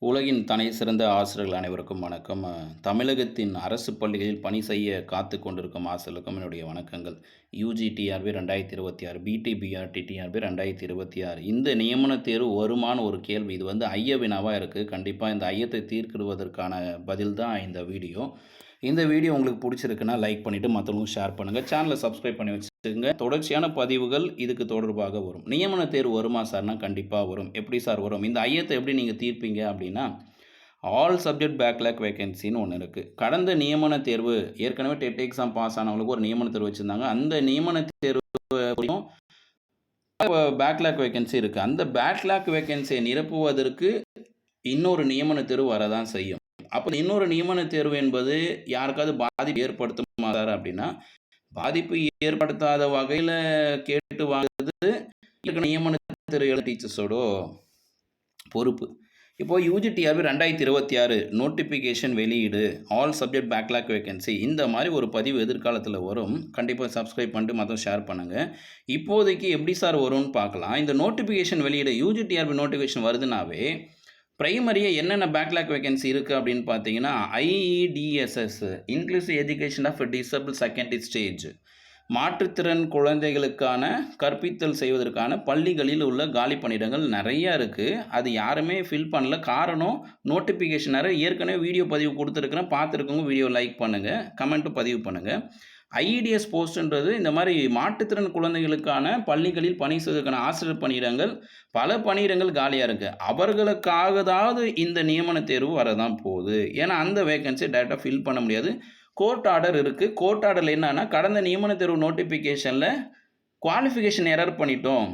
உலகின் தலை சிறந்த ஆசிரியர்கள் அனைவருக்கும் வணக்கம். தமிழகத்தின் அரசு பள்ளிகளில் பணி செய்ய காத்து கொண்டிருக்கும் ஆசிரியர்களுக்கும் என்னுடைய வணக்கங்கள். யுஜி டிஆர்பி 2026, பிடிபிஆர்டி டிஆர்பி 2026 இந்த நியமன தேர்வு வருமான ஒரு கேள்வி. இது ஐய வினாவா இருக்கு. கண்டிப்பா இந்த ஐயத்தை தீர்க்கிறதற்கான பதில் தான் இந்த வீடியோ. இந்த வீடியோ உங்களுக்கு பிடிச்சிருக்குன்னா லைக் பண்ணிவிட்டு மற்றவங்களுக்கும் ஷேர் பண்ணுங்கள். சேனலை சப்ஸ்கிரைப் பண்ணி வச்சுக்கோங்க. தொடர்ச்சியான பதிவுகள் இதுக்கு தொடர்பாக வரும். நியமன தேர்வு வருமா சார்னா கண்டிப்பாக வரும். எப்படி சார் வரும்? இந்த ஐயத்தை எப்படி நீங்கள் தீர்ப்பீங்க அப்படின்னா, ஆல் சப்ஜெக்ட் பேக்லாக் வேகன்சின்னு ஒன்று இருக்குது. கடந்த நியமன தேர்வு ஏற்கனவே டெட் எக்ஸாம் பாஸ் ஆனவங்களுக்கு ஒரு நியமன தேர்வு வச்சுருந்தாங்க. அந்த நியமன தேர்வு பேக்லாக் வேகன்சி இருக்குது. அந்த பேக்லாக் வேகன்சியை நிரப்புவதற்கு இன்னொரு நியமன தேர்வு வரதான் செய்யும். அப்போ இன்னொரு நியமன தேர்வு என்பது யாருக்காவது பாதிப்பு ஏற்படுத்துமா சார் அப்படின்னா, பாதிப்பு ஏற்படுத்தாத வகையில் கேட்டு வாங்குறது நியமன தேர்வு டீச்சர்ஸோட பொறுப்பு. இப்போது யூஜிடிஆர்பி 2026 நோட்டிஃபிகேஷன் வெளியீடு, ஆல் சப்ஜெக்ட் பேக்லாக் வேகன்சி இந்த மாதிரி ஒரு பதிவு எதிர்காலத்தில் வரும். கண்டிப்பாக சப்ஸ்கிரைப் பண்ணிட்டு மற்ற ஷேர் பண்ணுங்கள். இப்போதைக்கு எப்படி சார் வரும்னு பார்க்கலாம். இந்த நோட்டிஃபிகேஷன் வெளியீடு யூஜிடிஆர்பி நோட்டிஃபிகேஷன் வருதுனாவே பிரைமரியாக என்னென்ன பேக்லாக் வேகன்சி இருக்குது அப்படின்னு பார்த்தீங்கன்னா, IEDSS inclusive education of disabled secondary stage, மாற்றுத்திறன் குழந்தைகளுக்கான கற்பித்தல் செய்வதற்கான பள்ளிகளில் உள்ள காலி பணியிடங்கள் நிறையா இருக்குது. அது யாருமே ஃபில் பண்ணல. காரணம் நோட்டிஃபிகேஷன் நிறைய ஏற்கனவே வீடியோ பதிவு கொடுத்துருக்குறேன். பார்த்துருக்கவங்க வீடியோ லைக் பண்ணுங்கள், கமெண்ட்டும் பதிவு பண்ணுங்கள். ஐஇடிஎஸ் போஸ்ட்ன்றது இந்த மாதிரி மாற்றுத்திறன் குழந்தைகளுக்கான பள்ளிகளில் பணி செய்வதற்கான ஆசிரியர் பணியிடங்கள், பல பணியிடங்கள் காலியாக இருக்குது. அவர்களுக்காகதாவது இந்த நியமன தேர்வு வரதான் போகுது. ஏன்னா அந்த வேகன்சி டைரெக்டாக ஃபில் பண்ண முடியாது. கோர்ட் ஆர்டர் இருக்குது. கோர்ட் ஆர்டரில் என்னன்னா, கடந்த நியமன தேர்வு நோட்டிஃபிகேஷனில் குவாலிஃபிகேஷன் எரர் பண்ணிட்டோம்,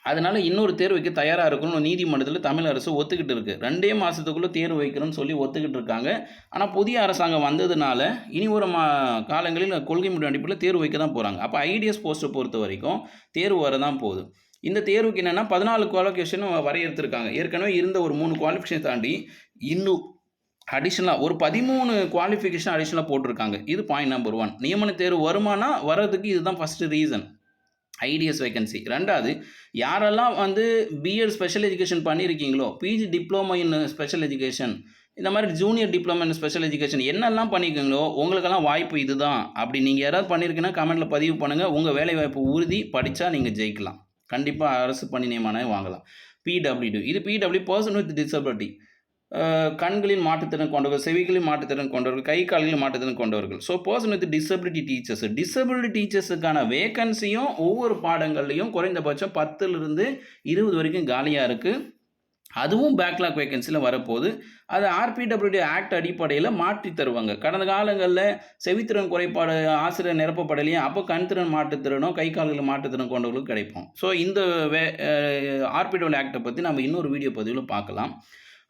அதனால் இன்னொரு தேர்வு வைக்க தயாராக இருக்கணும்னு நீதிமன்றத்தில் தமிழ் அரசு ஒத்துக்கிட்டு இருக்குது. 2 மாதத்துக்குள்ளே தேர்வு வைக்கணும்னு சொல்லி ஒத்துக்கிட்டு இருக்காங்க. ஆனால் புதிய அரசாங்கம் வந்ததுனால இனி ஒரு காலங்களில் கொள்கை முடிவு அடிப்படையில் தேர்வு வைக்க தான் போகிறாங்க. அப்போ ஐடிஎஸ் போஸ்ட்டை பொறுத்த வரைக்கும் தேர்வு வர தான் போகுது. இந்த தேர்வுக்கு என்னென்னா 14 குவாலிஃபிகேஷன் வரையறுத்துருக்காங்க. ஏற்கனவே இருந்த ஒரு 3 குவாலிஃபிகேஷன் தாண்டி இன்னும் அடிஷ்னலாக ஒரு 13 குவாலிஃபிகேஷன் அடிஷ்னலாக போட்டிருக்காங்க. இது பாயிண்ட் நம்பர் 1. நியமன தேர்வு வருமானா வர்றதுக்கு இதுதான் ஃபஸ்ட்டு ரீசன், ஐடிஎஸ் வேகன்சி. ரெண்டாவது, யாரெல்லாம் பிஎட் ஸ்பெஷல் எஜுகேஷன் பண்ணியிருக்கீங்களோ, PG diploma in special education, இந்த மாதிரி junior diploma in special education என்னெல்லாம் பண்ணியிருக்கீங்களோ உங்களுக்கெல்லாம் வாய்ப்பு இதுதான். அப்படி நீங்கள் யாராவது பண்ணியிருக்கீங்கன்னா கமெண்ட்டில் பதிவு பண்ணுங்கள். உங்கள் வேலைவாய்ப்பு உறுதி, படித்தா நீங்கள் ஜெயிக்கலாம். கண்டிப்பாக அரசு பணி நியமனம் வாங்கலாம். பிடபிள்யூடி, இது பிடபிள்யூ பர்சன் வித் டிசபிலிட்டி, கண்களின் மாற்றுத்திறன் கொண்டவர்கள், செவிகளின் மாற்றுத்திறன் கொண்டவர்கள், கை கால்களின் மாற்றுத்திறன் கொண்டவர்கள். So person with disability teachers, disability டீச்சர்ஸுக்கான வேகன்சியும் ஒவ்வொரு பாடங்கள்லையும் குறைந்தபட்சம் 10லிருந்து 20 வரைக்கும் காலியாக இருக்குது. அதுவும் பேக்லாக் வேகன்சியில் வரப்போகுது. அது ஆர்பிடபிள்யூடி ஆக்ட் அடிப்படையில் மாற்றி தருவாங்க. கடந்த காலங்களில் செவித்திறன் குறைபாடு ஆசிரியர் நிரப்பப்படலையே, அப்போ கண்திறன் மாற்றுத்திறனோ கை கால்களில் மாற்றுத்திறன் கொண்டவர்களுக்கு கிடைப்போம். ஸோ இந்த ஆர்பிடபிள்யூடி ஆக்டை பற்றி நம்ம இன்னொரு வீடியோ பதிவில் பார்க்கலாம்.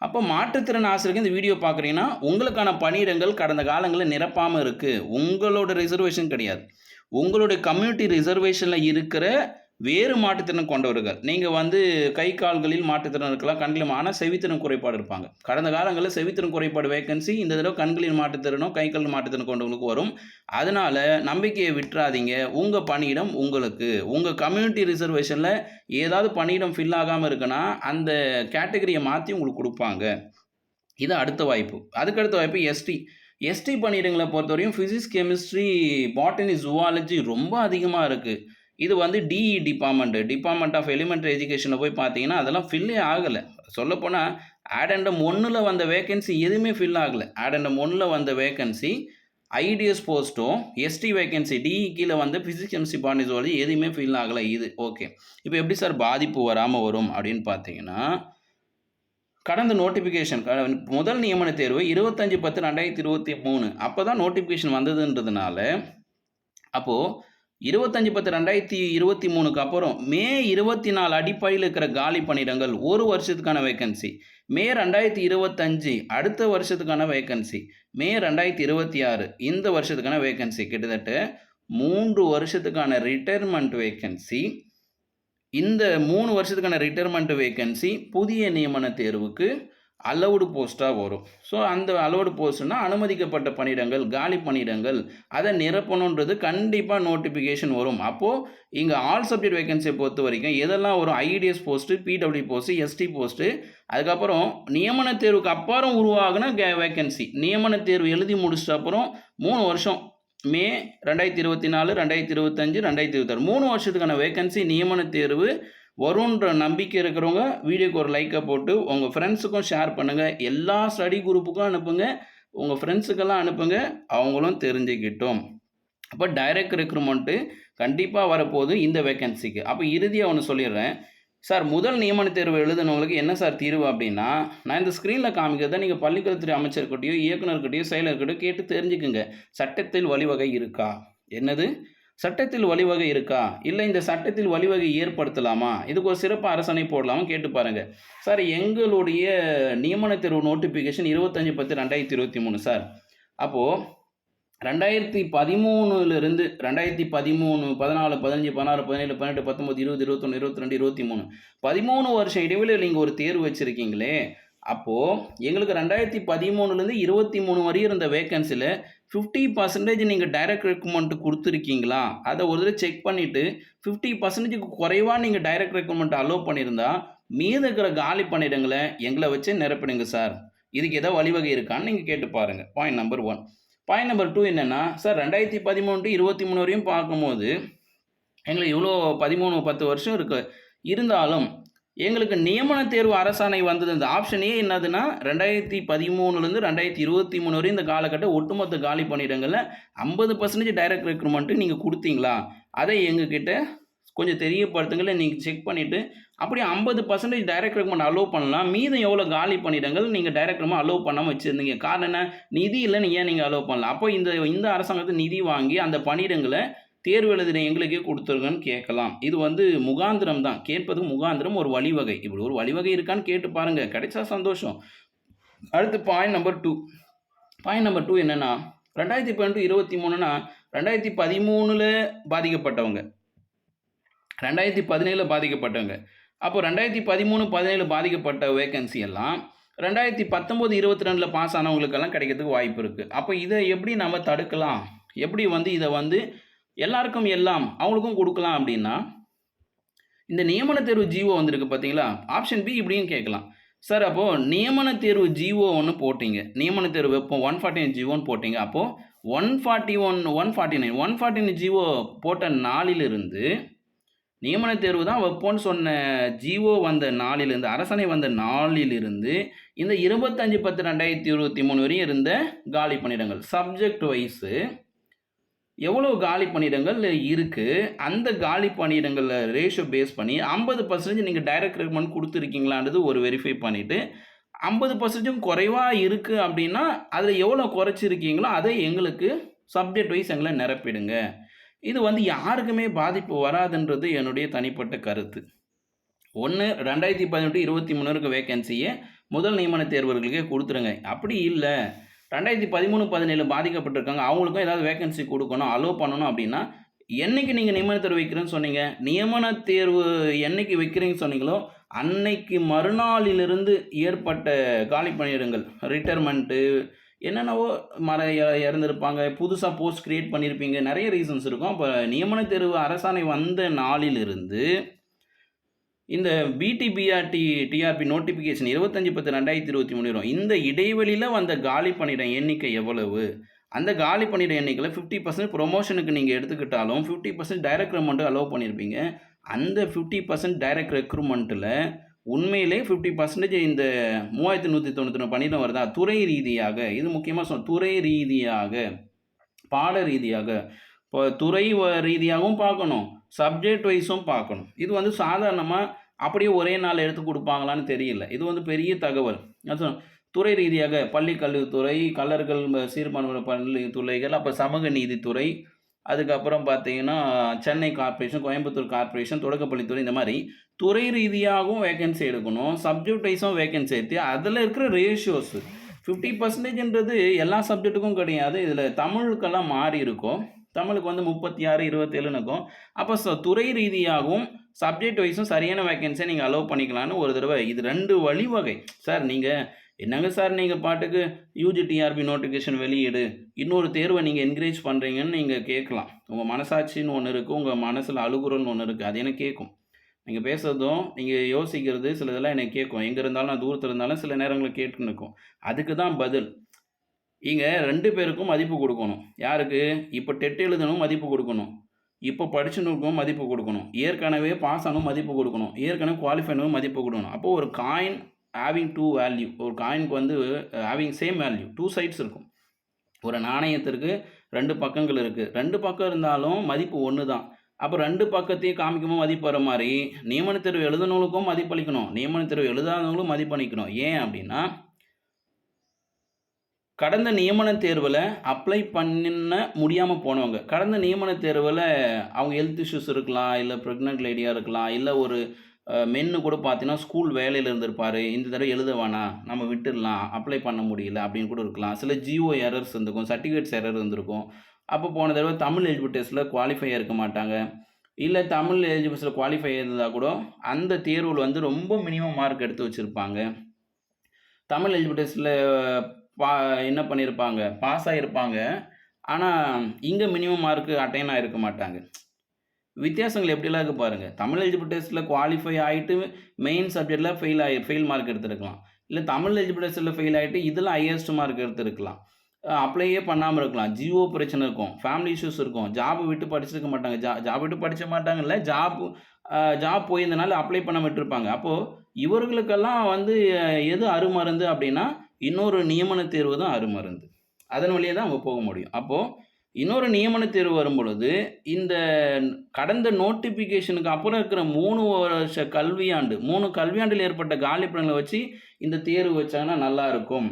அப்போ மாற்றுத்திறன் ஆசிரியர்கள் இந்த வீடியோ பார்க்குறீங்கன்னா உங்களுக்கான பணியிடங்கள் கடந்த காலங்களில் நிரப்பாமல் இருக்குது. உங்களோட ரிசர்வேஷன் கிடையாது, உங்களுடைய கம்யூனிட்டி ரிசர்வேஷனில் இருக்கிற வேறு மாற்றுத்திறன் கொண்டவர்கள். நீங்கள் கை கால்களில் மாற்றுத்திறன் இருக்கலாம், கண்களில், ஆனால் செவித்திறன் குறைபாடு இருப்பாங்க. கடந்த காலங்களில் செவித்திறன் குறைபாடு வேகன்சி இந்த தடவை கண்களின் மாற்றுத்திறனோ கை கால் மாற்றுத்திறன் கொண்டவங்களுக்கு வரும். அதனால் நம்பிக்கையை விட்டுறாதீங்க. உங்கள் பணியிடம் உங்களுக்கு, உங்கள் கம்யூனிட்டி ரிசர்வேஷனில் ஏதாவது பணியிடம் ஃபில் ஆகாமல் இருக்குன்னா அந்த கேட்டகரியை மாற்றி உங்களுக்கு கொடுப்பாங்க. இது அடுத்த வாய்ப்பு. அதுக்கடுத்த வாய்ப்பு எஸ்டி பணியிடங்களை பொறுத்தவரையும் ஃபிசிக்ஸ், கெமிஸ்ட்ரி, பாட்டனி, ஜூவாலஜி ரொம்ப அதிகமாக இருக்குது. இது டிஇ டிபார்ட்மெண்ட் ஆஃப் எலிமெண்ட்ரி எஜுகேஷனில் போய் பார்த்தீங்கன்னா அதெல்லாம் ஃபில்லே ஆகலை. சொல்லப்போனால் ஆடண்டம் 1ல் வந்த வேகன்சி எதுவுமே ஃபில் ஆகலை. ஆடண்டம் 1ல் வந்த வேகன்சி ஐடிஎஸ் போஸ்ட்டும் எஸ்டி வேகன்சி டிஇ கீழே ஃபிசிக்ஸ், கெமிஸ்ட்ரி, பாட்டனி, ஜூவாலஜி எதுவுமே ஃபில் ஆகலை. இது ஓகே. இப்போ எப்படி சார் பாதிப்பு வராமல் வரும் அப்படின்னு பார்த்தீங்கன்னா, கடந்த நோட்டிஃபிகேஷன் முதல் நியமன தேர்வு 25/10/2023 அப்போ தான் நோட்டிஃபிகேஷன் வந்ததுன்றதுனால, அப்போது 25/10/2023க்கு அப்புறம் மே 24 அடிப்படையில் இருக்கிற காலி பணியிடங்கள் ஒரு வருஷத்துக்கான வேகன்சி, மே 2025 அடுத்த வருஷத்துக்கான வேகன்சி, மே 2026 இந்த வருஷத்துக்கான வேகன்சி, கிட்டத்தட்ட 3 வருஷத்துக்கான ரிட்டையர்மெண்ட் வேகன்சி. இந்த 3 வருஷத்துக்கான ரிட்டையர்மெண்ட் வேகன்சி புதிய நியமன தேர்வுக்கு அலவுடு போஸ்ட்டாக வரும். ஸோ அந்த அலவுடு போஸ்ட்னா அனுமதிக்கப்பட்ட பணியிடங்கள், காலி பணியிடங்கள் அதை நிரப்பணுன்றது கண்டிப்பாக நோட்டிஃபிகேஷன் வரும். அப்போது இங்கே ஆல் சப்ஜெக்ட் வேகன்சியை பொறுத்த வரைக்கும் எதெல்லாம் வரும்? IDS post, PW post, ST post, அதுக்கப்புறம் நியமன தேர்வுக்கு அப்புறம் உருவாகின வேகன்சி. நியமன தேர்வு எழுதி முடிச்சிட்ட அப்புறம் 3 வருஷம் மே 2024, 2025, 2026 3 வருஷத்துக்கான வேகன்சி நியமன தேர்வு வரும்ன்ற நம்பிக்கை இருக்கிறவங்க வீடியோக்கு ஒரு லைக்கை போட்டு உங்கள் ஃப்ரெண்ட்ஸுக்கும் ஷேர் பண்ணுங்கள். எல்லா ஸ்டடி குரூப்புக்கும் அனுப்புங்க, உங்கள் ஃப்ரெண்ட்ஸுக்கெல்லாம் அனுப்புங்க, அவங்களும் தெரிஞ்சுக்கிட்டோம். அப்போ டைரக்ட் ரெக்ரூட்மெண்ட்டு கண்டிப்பாக வரப்போகுது இந்த வேகன்சிக்கு. அப்போ இறுதியாக ஒன்று சொல்லிடுறேன் சார். முதல் நியமன தேர்வு எழுதுனவங்களுக்கு என்ன சார் தீர்வு அப்படின்னா, நான் இந்த ஸ்க்ரீனில் காமிக்கிறத நீங்கள் பள்ளிக்கல்வித்துறை அமைச்சர்கிட்டயோ இயக்குனர்கிட்டயோ செயலர்கிட்டயோ கேட்டு தெரிஞ்சுக்குங்க. சட்டத்தில் வழிவகை இருக்கா? என்னது? சட்டத்தில் வழிவகை இருக்கா? இல்லை இந்த சட்டத்தில் வழிவகை ஏற்படுத்தலாமா? இதுக்கு ஒரு சிறப்பு அரசாணை போடலாமா? கேட்டு பாருங்கள் சார். எங்களுடைய நியமன தேர்வு நோட்டிஃபிகேஷன் 25/10/2023 சார். அப்போது 2013லிருந்து 2013, 14, 15, 16, 17, 18, 19, 20, 21, 22, 23 13 வருஷம் இடைவெளியில் நீங்கள் ஒரு தேர்வு வச்சுருக்கீங்களே. அப்போது எங்களுக்கு 2013லேருந்து 23 வரையும் இருந்த வேகன்சியில் 50% நீங்கள் டைரக்ட் ரெக்ரூட்மெண்ட் கொடுத்துருக்கீங்களா? அதை ஒரு தடவை செக் பண்ணிவிட்டு 50%க்கு குறைவாக நீங்கள் டைரக்ட் ரெக்ரூட்மெண்ட் அலோவ் பண்ணியிருந்தா மீத இருக்கிற காலி பணியிடங்களை எங்களை வச்சு நிரப்பிடுங்க சார். இதுக்கு ஏதாவது வழிவகை இருக்கான்னு நீங்கள் கேட்டு பாருங்கள். Point number 1. பாயிண்ட் நம்பர் 2 என்னென்னா சார், 2013 to 23 வரையும் பார்க்கும்போது எங்களுக்கு இவ்வளோ 10 வருஷம் இருக்குது. இருந்தாலும் எங்களுக்கு நியமன தேர்வு அரசாணை வந்தது. இந்த ஆப்ஷனே என்னதுன்னா 2013லேருந்து 2023 வரையும் இந்த காலகட்டம் ஒட்டுமொத்த காலி பணியிடங்களில் 50% டைரக்ட் ரெக்ரூட்மெண்ட்டு நீங்கள் கொடுத்தீங்களா? அதை எங்ககிட்ட கொஞ்சம் தெரியப்படுத்துங்கள. நீங்கள் செக் பண்ணிவிட்டு அப்படியே 50% டைரக்ட் ரெக்ரூட்மெண்ட் அலோவ் பண்ணலாம். மீதம் எவ்வளோ காலி பணியிடங்கள் நீங்கள் டைரக்ட் ரெக்ரூட்மெண்ட் அலோவ் பண்ணாமல் வச்சுருந்தீங்க. காரணம் என்ன? நிதி இல்லைன்னு ஏன் நீங்கள் அலோவ் பண்ணலாம்? அப்போ இந்த அரசாங்கத்தை நிதி வாங்கி அந்த பணியிடங்களை தேர்வு எழுதின எங்களுக்கே கொடுத்துருங்கன்னு கேட்கலாம். இது முகாந்திரம் தான். கேட்பதுக்கு முகாந்திரம் ஒரு வழிவகை. இப்படி ஒரு வழிவகை இருக்கான்னு கேட்டு பாருங்கள். கிடைச்சா சந்தோஷம். அடுத்து பாயிண்ட் நம்பர் 2. பாயிண்ட் நம்பர் 2 என்னென்னா 2012 23னா 2013 பாதிக்கப்பட்டவங்க, 2017 பாதிக்கப்பட்டவங்க. அப்போ 2013, 17 பாதிக்கப்பட்ட வேகன்சி எல்லாம் 2019, 22 பாஸ் ஆனவங்களுக்கெல்லாம் கிடைக்கிறதுக்கு வாய்ப்பு இருக்குது. அப்போ இதை எப்படி நம்ம தடுக்கலாம்? எப்படி இதை எல்லாருக்கும் எல்லாம் அவங்களுக்கும் கொடுக்கலாம் அப்படின்னா, இந்த நியமன தேர்வு ஜிஓ வந்திருக்கு பார்த்தீங்களா? ஆப்ஷன் பி இப்படியும் கேட்கலாம் சார். அப்போது நியமன தேர்வு ஜிஓ ஒன்று போட்டிங்க, நியமன தேர்வு இப்போ 149 ஜிஓன்னு போட்டிங்க. அப்போது 141, 149, 149 ஜிஓ போட்ட நாளிலிருந்து நியமன தேர்வு தான் வைப்போன்னு சொன்ன ஜிஓ வந்த நாளிலிருந்து, அரசாணை வந்த நாளிலிருந்து இந்த 25/10/2023 வரையும் இருந்த காலி பணியிடங்கள் சப்ஜெக்ட் வைஸு எவ்வளோ காலி பணியிடங்கள் இருக்குது, அந்த காலி பணியிடங்களில் ரேஷியோ பேஸ் பண்ணி 50% நீங்கள் டைரக்ட் ரெக்ரூட்மெண்ட் கொடுத்துருக்கீங்களான்றது ஒரு வெரிஃபை பண்ணிவிட்டு 50% குறைவாக இருக்குது அப்படின்னா அதில் எவ்வளோ குறைச்சிருக்கீங்களோ அதை எங்களுக்கு சப்ஜெக்ட் வைஸ் எங்களை நிரப்பிடுங்க. இது யாருக்குமே பாதிப்பு வராதுன்றது என்னுடைய தனிப்பட்ட கருத்து. 2018, 23 இருக்க வேகன்சியை முதல் நியமன தேர்வர்களுக்கே கொடுத்துருங்க. அப்படி இல்லை 2013, 17 பாதிக்கப்பட்டிருக்காங்க, அவங்களுக்கும் ஏதாவது வேகன்சி கொடுக்கணும், அலோவ் பண்ணணும் அப்படின்னா என்னைக்கு நீங்கள் நியமன தேர்வு வைக்கிறேன்னு சொன்னீங்க, நியமன தேர்வு என்னைக்கு வைக்கிறீங்கன்னு சொன்னீங்களோ அன்னைக்கு மறுநாளிலிருந்து ஏற்பட்ட காலி பணியிடங்கள், ரிட்டையர்மெண்ட்டு, என்னென்னவோ இறந்துருப்பாங்க, புதுசாக போஸ்ட் க்ரியேட் பண்ணியிருப்பீங்க, நிறைய ரீசன்ஸ் இருக்கும். அப்போ நியமன தேர்வு அரசாணை வந்த நாளிலிருந்து இந்த பிடிபிஆர்டி டிஆர்பி நோட்டிஃபிகேஷன் 25/10/2023 வரும். இந்த இடைவெளியில் வந்த காலி பணியிடம் எண்ணிக்கை எவ்வளவு, அந்த காலி பணியிட எண்ணிக்கையில் 50% ப்ரொமோஷனுக்கு நீங்கள் எடுத்துக்கிட்டாலும் 50% டைரக்ட் ரெக்ரூட்மெண்ட்டு அலோவ் பண்ணியிருப்பீங்க. அந்த 50% டைரக்ட் ரெக்ரூட்மெண்ட்டில் உண்மையிலே 50% இந்த 3191 பணியிடம் வருதா? துறை ரீதியாக, இது முக்கியமாக துறை ரீதியாக, பாட ரீதியாக, இப்போ துறை ரீதியாகவும் பார்க்கணும், சப்ஜெக்ட் வைஸும் பார்க்கணும். இது சாதாரணமாக அப்படியே ஒரே நாள் எடுத்து கொடுப்பாங்களான்னு தெரியல. இது பெரிய தகவல். துறை ரீதியாக பள்ளி கல்வித்துறை, கல்லர்கள் சீர்மன்ற பள்ளித்துறைகள், அப்போ சமூக நீதித்துறை, அதுக்கப்புறம் பார்த்தீங்கன்னா சென்னை கார்ப்பரேஷன், கோயம்புத்தூர் கார்ப்பரேஷன், தொடக்கப்பள்ளித்துறை, இந்த மாதிரி துறை ரீதியாகவும் வேகன்சி எடுக்கணும், சப்ஜெக்ட் வைஸும் வேகன்சி எடுத்து அதில் இருக்கிற ரேஷியோஸு 50%ன்றது எல்லா சப்ஜெக்ட்டுக்கும் கிடையாது. இதில் தமிழுக்கெல்லாம் மாறி இருக்கும். தமிழுக்கு 36, 27 இருக்கும். அப்போ துறை ரீதியாகவும் சப்ஜெக்ட் வைஸும் சரியான வேகன்சியை நீங்கள் அலோவ் பண்ணிக்கலான்னு ஒரு தடவை. இது 2 வழிவகை சார். நீங்கள் என்னங்க சார் நீங்க பாட்டுக்கு யூஜி டிஆர்பி நோட்டிஃபிகேஷன் வெளியிடு, இன்னொரு தேர்வ நீங்க என்கரேஜ் பண்றீங்கன்னு நீங்க கேட்கலாம். உங்க மனசாட்சின்னு ஒண்ணு இருக்கு. உங்க மனசுல அழுகுறல்னு ஒண்ணு இருக்கு. அது எனக்கு கேட்கும். நீங்க பேசுறதும், நீங்க யோசிக்கிறது சிலதெல்லாம் எனக்கு கேட்கும். எங்க இருந்தாலும் நான் தூரத்தில இருந்தாலும் சில நேரங்கள்ல கேட்டுன்னு இருக்கும். அதுக்கு தான் பதில். இங்க 2 பேருக்கும் மதிப்பு குடுக்கணும். யாருக்கு? இப்ப டெட் எழுதணும் மதிப்பு குடுக்கணும். இப்ப படிச்சுன்னு இருக்கவும் மதிப்பு குடுக்கணும். ஏற்கனவே பாஸ் ஆனவும் மதிப்பு குடுக்கணும். ஏற்கனவே குவாலிஃபை ஆனவும் மதிப்பு குடுக்கணும். அப்போ ஒரு காயின் ஹேவிங் 2 வேல்யூ. ஒரு காயினுக்கு வந்து ஹேவிங் சேம் வேல்யூ. 2 சைட்ஸ் இருக்கும். ஒரு நாணயத்திற்கு 2 பக்கங்கள் இருக்கு. 2 பக்கம் இருந்தாலும் மதிப்பு ஒண்ணு தான். அப்ப 2 பக்கத்தையும் காமிக்கும்போது மதிப்பு வர மாரி, நியமனத் தேர்வு எழுதுனவங்களுக்கும் மதிப்பளிக்கணும். நியமனத் தேர்வு எழுதாதவங்களும் மதிப்பளிக்கணும். ஏன் அப்டின்னா, கடந்த நியமனத் தேர்வுல அப்ளை பண்ண முடியாம போனவங்க. கடந்த நியமனத் தேர்வுல அவங்க ஹெல்த் இஷ்யூஸ் இருக்கலாம், இல்ல பிரெக்னன்ட் லேடியா இருக்கலாம், இல்ல ஒரு மென்னு கூட பார்த்தீங்கன்னா, ஸ்கூல் வேலையில இருந்திருப்பாரு. இந்த தடவ எழுத வேணாம், நம்ம விட்டுறலாம், அப்ளை பண்ண முடியல அப்படின்னு கூட இருக்கலாம். சில ஜிஓ எரர்ஸ் இருந்திருக்கும், சர்டிஃபிகேட்ஸ் எரர் இருந்திருக்கும். அப்போ போன தடவ தமிழ் எலிஜிபிள் டெஸ்ட்ல குவாலிஃபை இருக்க மாட்டாங்க. இல்ல தமிழ் எலிஜிபிள்ஸ்ல குவாலிஃபை இருந்தா கூட, அந்த தேர்வுல வந்து ரொம்ப மினிமம் மார்க் எடுத்து வச்சிருப்பாங்க. தமிழ் எலிஜிபிள் டெஸ்ட்ல பா என்ன பண்ணியிருப்பாங்க, பாஸ் ஆகியிருப்பாங்க. ஆனா, இங்க மினிமம் மார்க் அட்டைன் ஆயிருக்க மாட்டாங்க. வித்தியாசங்கள் எப்படிலாம் இருக்கு பாருங்க. தமிழ் எலிஜிபிள் டெஸ்ட்ல குவாலிஃபை ஆயிட்டு மெயின் சப்ஜெக்ட்ல ஃபெயில் மார்க் எடுத்திருக்கலாம். இல்ல தமிழ் எலிஜிபிள் டெஸ்ட்ல ஃபெயில் ஆயிட்டு இதில ஹையஸ்ட் மார்க் எடுத்திருக்கலாம். அப்ளையே பண்ணாம இருக்கலாம். ஜிஓ பிரச்சனை இருக்கும். ஃபேமிலி இஷ்யூஸ் இருக்கும். ஜாப் விட்டு படிச்சிருக்க மாட்டாங்க. ஜாப் விட்டு படிச்ச மாட்டாங்கல்ல. ஜாப் போயிருந்தனால அப்ளை பண்ணாம விட்டுருப்பாங்க. அப்போ இவர்களுக்கெல்லாம் வந்து எது அருமருந்து அப்டின்னா, இன்னொரு நியமன தேர்வு தான் அருமருந்து. அதன் வழியா தான் அவங்க போக முடியும். அப்போ இன்னொரு நியமன தேர்வு வரும்பொழுது, இந்த கடந்த நோட்டிஃபிகேஷனுக்கு அப்புறம் இருக்கிற 3 வருஷ கல்வியாண்டு 3 கல்வியாண்டில் ஏற்பட்ட காலி பணிகள வச்சு இந்த தேர்வு வச்சாங்கன்னா நல்லாருக்கும்.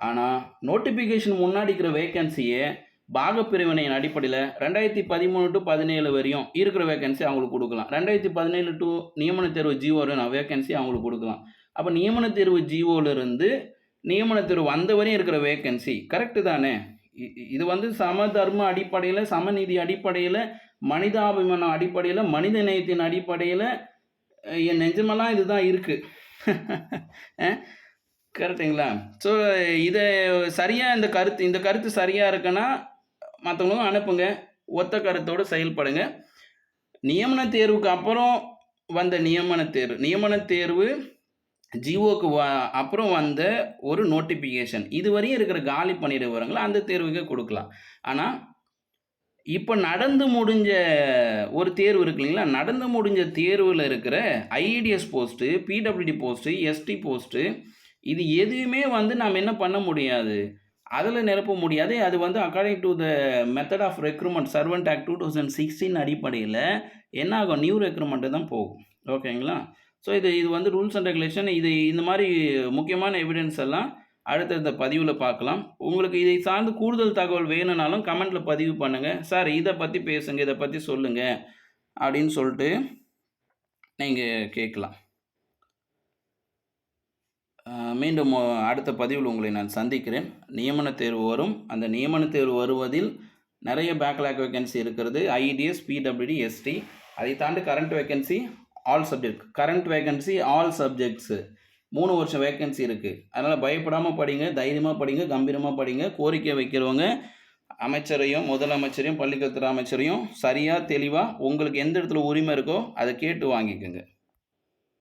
ஆனா, நோட்டிஃபிகேஷன் முன்னாடி இருக்கிற வேக்கன்சிய பாகப்பிரிவினையின் அடிப்படையில 2013 டூ 17 வரையும் இருக்கிற வேக்கன்சி அவங்களுக்கு குடுக்கலாம். 2017 டூ நியமன தேர்வு ஜிஓ வரையும் வேக்கன்சி அவங்களுக்கு குடுக்கலாம். அப்ப நியமன தேர்வு ஜிஓலருந்து நியமன தேர்வு வந்த வரையும் இருக்கிற வேக்கன்சி கரெக்ட்டு தானே? இது வந்து சமதர்ம அடிப்படையில, சமநீதி அடிப்படையில, மனிதாபிமானம் அடிப்படையில, மனித நேயத்தின் அடிப்படையில என் நெஞ்சமெல்லாம் இதுதான் இருக்கு. அ கரெக்ட்டுங்களா? ஸோ இத சரியா இந்த கருத்து சரியா இருக்குன்னா, மத்தவங்களுக்கும் அனுப்புங்க. ஒத்த கருத்தோட செயல்படுங்க. நியமன தேர்வுக்கு அப்புறம் வந்த நியமன தேர்வு ஜிஓக்கு அப்புறம் வந்த ஒரு நோட்டிஃபிகேஷன். இதுவரையும் இருக்கிற காலி பணியிட விவரங்கள அந்த தேர்வுக்கே குடுக்கலாம். ஆனா, இப்ப நடந்து முடிஞ்ச ஒரு தேர்வு இருக்கு இல்லைங்களா? நடந்து முடிஞ்ச தேர்வுல இருக்கிற IADS post, PWD post, ST post இது எதுவுமே வந்து நாம என்ன பண்ண முடியாது. அதுல நிரப்ப முடியாது. அது வந்து according to the method of recruitment servant act 2016 அடிப்படையில என்ன ஆகும்? நியூ ரெக்ரூட்மென்ட் தான் போகும். ஓகேங்களா? ஸோ இது வந்து ரூல்ஸ் அண்ட் ரெகுலேஷன். இந்த மாரி முக்கியமான எவிடன்ஸ் எல்லாம் அடுத்தடுத்த பதிவுல பார்க்கலாம். உங்களுக்கு இதை சார்ந்து கூடுதல் தகவல் வேணும்னாலும் கமெண்ட்ல பதிவு பண்ணுங்க. சார் இத பத்தி பேசுங்க, இத பத்தி சொல்லுங்க அப்படின்னு சொல்லிட்டு நீங்க கேட்கலாம். மீண்டும் அடுத்த பதிவில் உங்களை நான் சந்திக்கிறேன். நியமன தேர்வு வரும். அந்த நியமன தேர்வு வருவதில் நிறைய பேக்லாக் வேக்கன்சி இருக்கிறது. ஐஏடிஎஸ், பிடபிள்யூடி, எஸ்டி. அதை தாண்டி current vacancy all subject. Current vacancy all subjects 3 வருஷம் வேக்கன்சி இருக்கு. அதனால பயப்படாம படிங்க, தைரியமா படிங்க, கம்பீரமா படிங்க. கோரிக்கை வைக்கிறவங்க அமைச்சரையும், முதலமைச்சரையும், பள்ளிக்கல்வித்துறை அமைச்சரையும் சரியா, தெளிவா உங்களுக்கு எந்த இடத்துல உரிமை இருக்கோ அத கேட்டு வாங்கிக்கங்க.